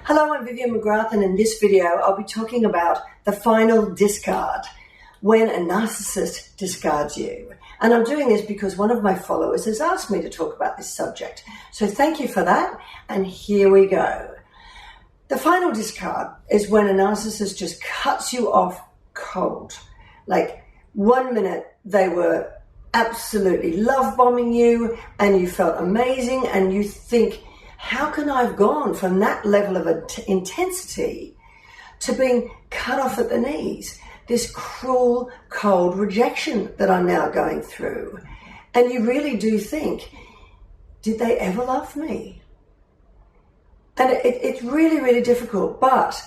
Hello, I'm Vivian McGrath, and in this video I'll be talking about the final discard, when a narcissist discards you. And I'm doing this because one of my followers has asked me to talk about this subject. So thank you for that, and here we go. The final discard is when a narcissist just cuts you off cold. Like 1 minute they were absolutely love bombing you and you felt amazing and you think, how can I have gone from that level of intensity to being cut off at the knees? This cruel, cold rejection that I'm now going through. And you really do think, did they ever love me? And it's really, really difficult, but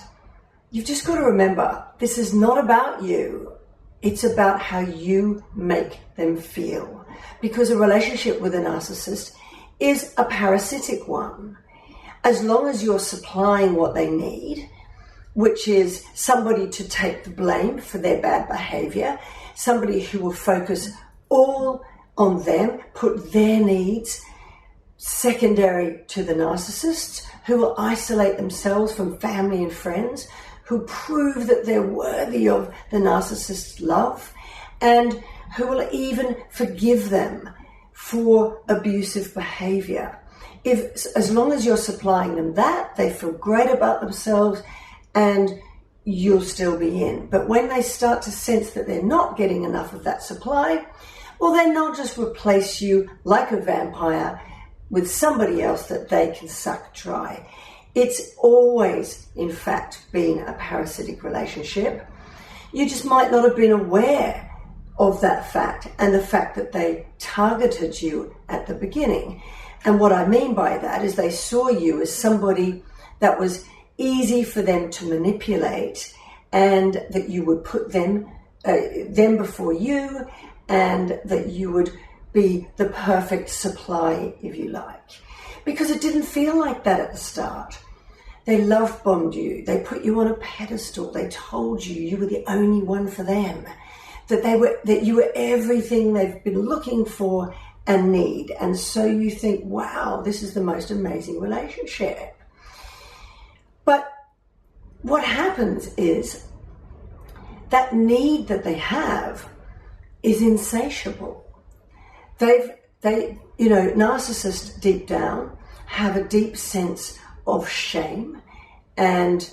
you've just got to remember, this is not about you. It's about how you make them feel. Because a relationship with a narcissist is a parasitic one. As long as you're supplying what they need, which is somebody to take the blame for their bad behavior, somebody who will focus all on them, put their needs secondary to the narcissist, who will isolate themselves from family and friends, who prove that they're worthy of the narcissist's love, and who will even forgive them for abusive behavior. As long as you're supplying them that, they feel great about themselves and you'll still be in. But when they start to sense that they're not getting enough of that supply, well, then they'll just replace you like a vampire with somebody else that they can suck dry. It's always, in fact, been a parasitic relationship. You just might not have been aware of that fact and the fact that they targeted you at the beginning. And what I mean by that is they saw you as somebody that was easy for them to manipulate and that you would put them before you and that you would be the perfect supply, if you like. Because it didn't feel like that at the start. They love bombed you. They put you on a pedestal. They told you you were the only one for them. That you were everything they've been looking for and need. And so you think, wow, this is the most amazing relationship. But what happens is that need that they have is insatiable. Narcissists deep down have a deep sense of shame, and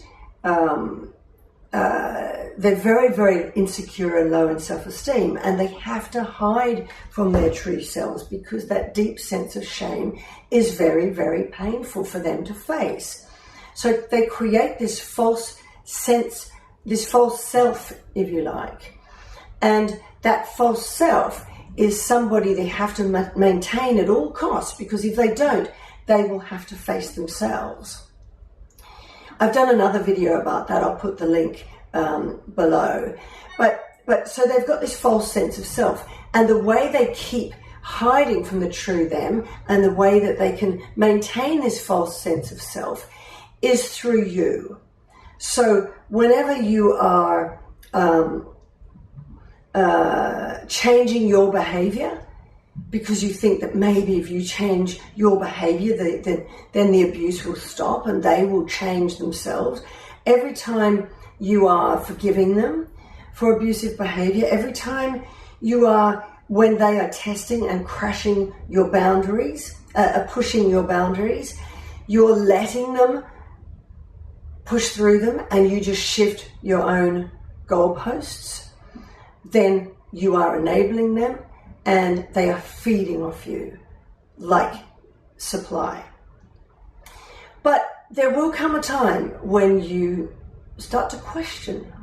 they're very, very insecure and low in self-esteem, and they have to hide from their true selves because that deep sense of shame is very, very painful for them to face. So they create this false sense, this false self, if you like, and that false self is somebody they have to maintain at all costs, because if they don't, they will have to face themselves. I've done another video about that. I'll put the link below. But so they've got this false sense of self, and the way they keep hiding from the true them and the way that they can maintain this false sense of self is through you. So whenever you are changing your behavior, because you think that maybe if you change your behavior, then the abuse will stop and they will change themselves. Every time you are forgiving them for abusive behavior, every time you are, when they are testing and crashing your boundaries, pushing your boundaries, you're letting them push through them and you just shift your own goalposts, then you are enabling them and they are feeding off you like supply. But there will come a time when you start to question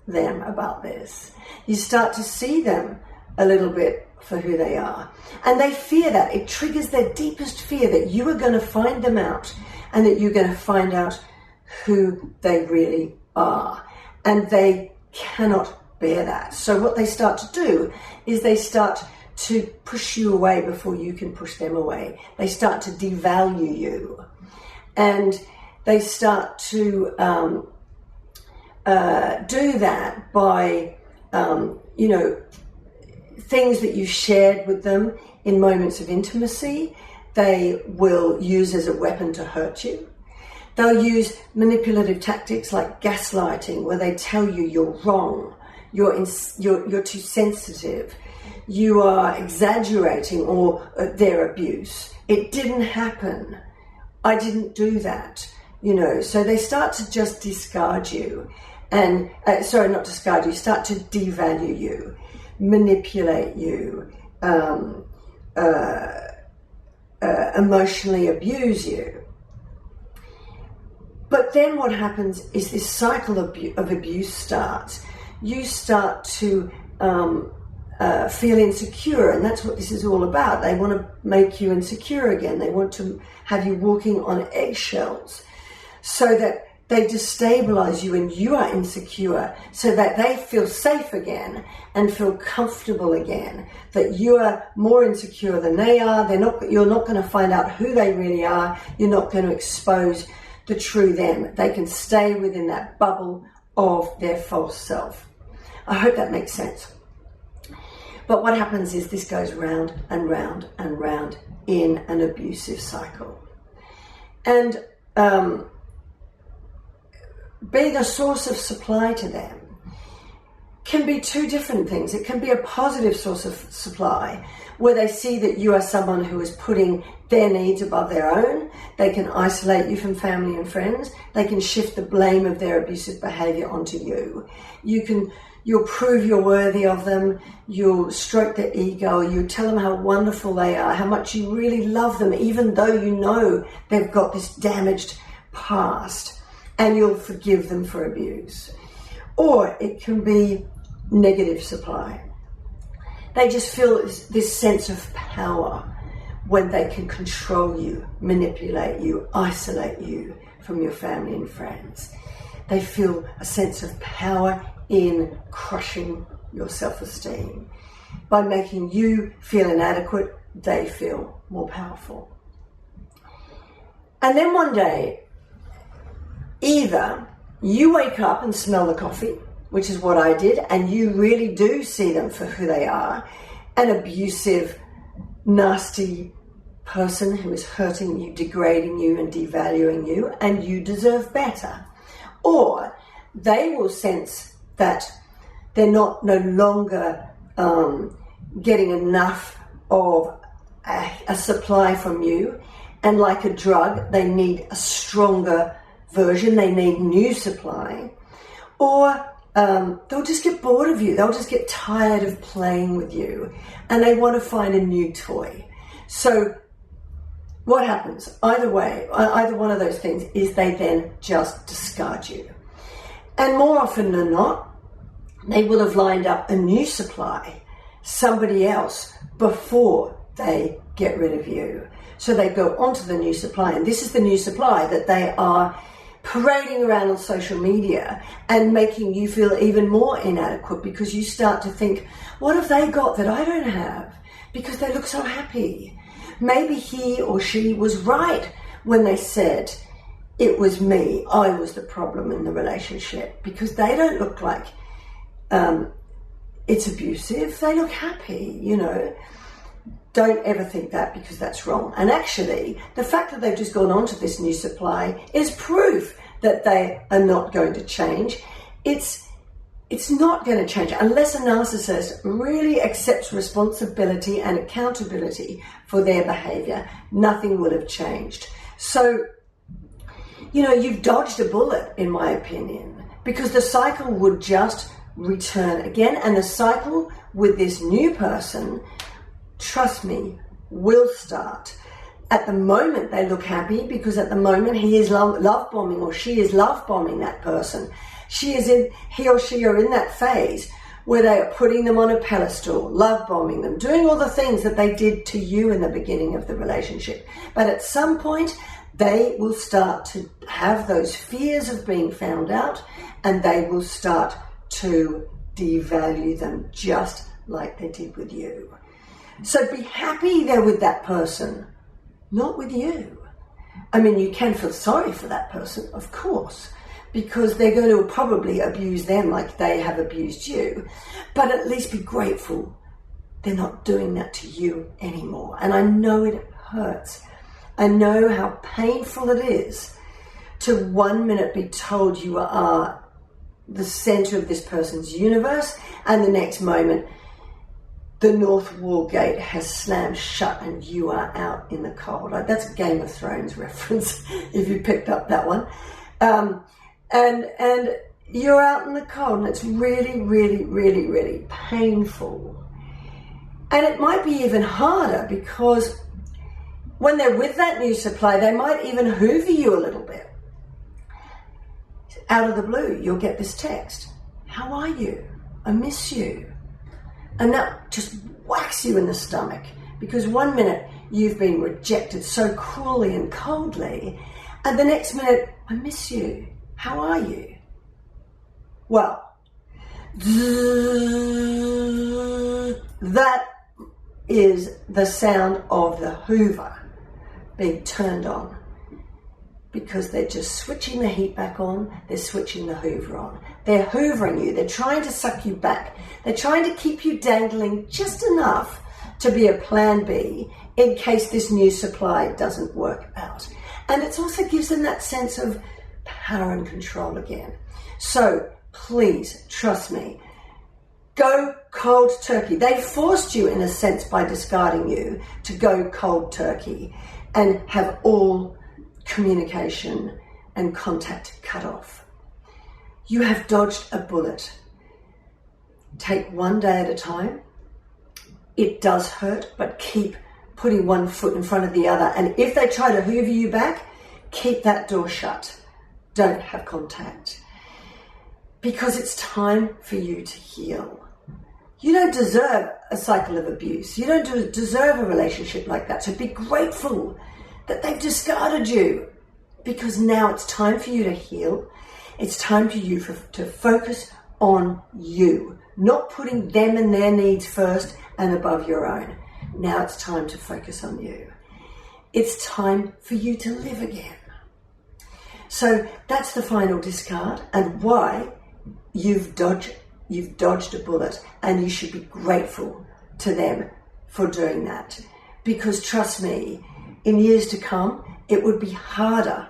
them about this. You start to see them a little bit for who they are. And they fear that. It triggers their deepest fear that you are going to find them out and that you're going to find out who they really are. And they cannot bear that. So what they start to do is they start to push you away before you can push them away. They start to devalue you. And they start to do that by, things that you shared with them in moments of intimacy, they will use as a weapon to hurt you. They'll use manipulative tactics like gaslighting, where they tell you you're wrong, you're too sensitive, you are exaggerating, or their abuse. It didn't happen. I didn't do that. So they start to just discard you and, not discard you, start to devalue you, manipulate you, emotionally abuse you. But then what happens is this cycle of abuse starts. You start to feel insecure, and that's what this is all about. They want to make you insecure again. They want to have you walking on eggshells so that they destabilize you and you are insecure, so that they feel safe again and feel comfortable again, that you are more insecure than they are. You're not going to find out who they really are. You're not going to expose the true them. They can stay within that bubble of their false self. I hope that makes sense. But what happens is this goes round and round and round in an abusive cycle. And being a source of supply to them can be two different things. It can be a positive source of supply, where they see that you are someone who is putting their needs above their own. They can isolate you from family and friends. They can shift the blame of their abusive behavior onto you. You'll prove you're worthy of them. You'll stroke their ego. You'll tell them how wonderful they are, how much you really love them, even though you know they've got this damaged past, and you'll forgive them for abuse. Or it can be negative supply. They just feel this sense of power when they can control you, manipulate you, isolate you from your family and friends. They feel a sense of power in crushing your self-esteem. By making you feel inadequate, they feel more powerful. And then one day, either you wake up and smell the coffee, which is what I did, and you really do see them for who they are, an abusive, nasty person who is hurting you, degrading you, and devaluing you, and you deserve better. Or they will sense that they're no longer getting enough of a supply from you, and like a drug, they need a stronger version. They need new supply. Or they'll just get bored of you. They'll just get tired of playing with you, and they want to find a new toy. So what happens? Either way, either one of those things is they then just discard you. And more often than not, they will have lined up a new supply, somebody else, before they get rid of you. So they go onto the new supply, and this is the new supply that they are parading around on social media and making you feel even more inadequate, because you start to think, what have they got that I don't have? Because they look so happy. Maybe he or she was right when they said it was me, I was the problem in the relationship, because they don't look like it's abusive. They look happy, Don't ever think that, because that's wrong. And actually, the fact that they've just gone on to this new supply is proof that they are not going to change. It's not going to change unless a narcissist really accepts responsibility and accountability for their behavior. Nothing will have changed. So, you've dodged a bullet, in my opinion, because the cycle would just return again. And the cycle with this new person, trust me, will start. At the moment, they look happy because at the moment he is love bombing, or she is love bombing that person. He or she are in that phase where they are putting them on a pedestal, love bombing them, doing all the things that they did to you in the beginning of the relationship. But at some point, they will start to have those fears of being found out, and they will start to devalue them just like they did with you. So be happy they're with that person, not with you. I mean, you can feel sorry for that person, of course, because they're going to probably abuse them like they have abused you. But at least be grateful they're not doing that to you anymore. And I know it hurts. I know how painful it is to 1 minute be told you are the center of this person's universe, and the next moment the North Wall gate has slammed shut and you are out in the cold. That's a Game of Thrones reference, if you picked up that one. And you're out in the cold, and it's really, really, really, really painful. And it might be even harder because when they're with that new supply, they might even hoover you a little bit. Out of the blue, you'll get this text. How are you? I miss you. And that just whacks you in the stomach, because 1 minute you've been rejected so cruelly and coldly, and the next minute, I miss you. How are you? Well, that is the sound of the Hoover being turned on, because they're just switching the heat back on, they're switching the Hoover on. They're hoovering you, they're trying to suck you back. They're trying to keep you dangling just enough to be a plan B in case this new supply doesn't work out. And it also gives them that sense of power and control again. So please, trust me, go cold turkey. They forced you, in a sense, by discarding you, to go cold turkey and have all communication and contact cut off. You have dodged a bullet. Take one day at a time. It does hurt, but keep putting one foot in front of the other. And if they try to hoover you back, keep that door shut. Don't have contact. Because it's time for you to heal. You don't deserve a cycle of abuse. You don't deserve a relationship like that. So be grateful that they've discarded you, because now it's time for you to heal. It's time for you to focus on you, not putting them and their needs first and above your own. Now it's time to focus on you. It's time for you to live again. So that's the final discard, and why you've dodged a bullet, and you should be grateful to them for doing that. Because trust me, in years to come, it would be harder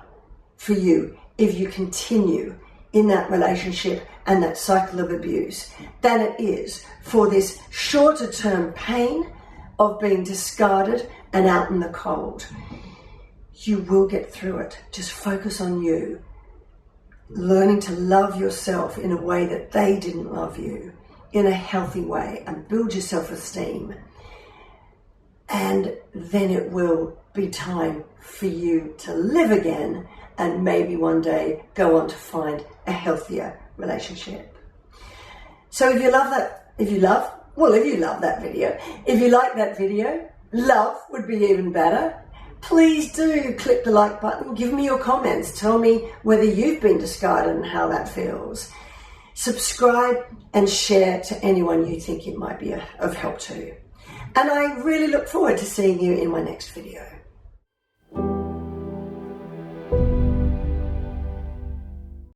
for you if you continue in that relationship and that cycle of abuse than it is for this shorter term pain of being discarded and out in the cold. You will get through it. Just focus on you, learning to love yourself in a way that they didn't love you, in a healthy way, and build your self-esteem. And then it will be time for you to live again, and maybe one day go on to find a healthier relationship. So if you love that video, if you like that video, love would be even better. Please do click the like button, give me your comments, tell me whether you've been discarded and how that feels. Subscribe and share to anyone you think it might be of help to. And I really look forward to seeing you in my next video.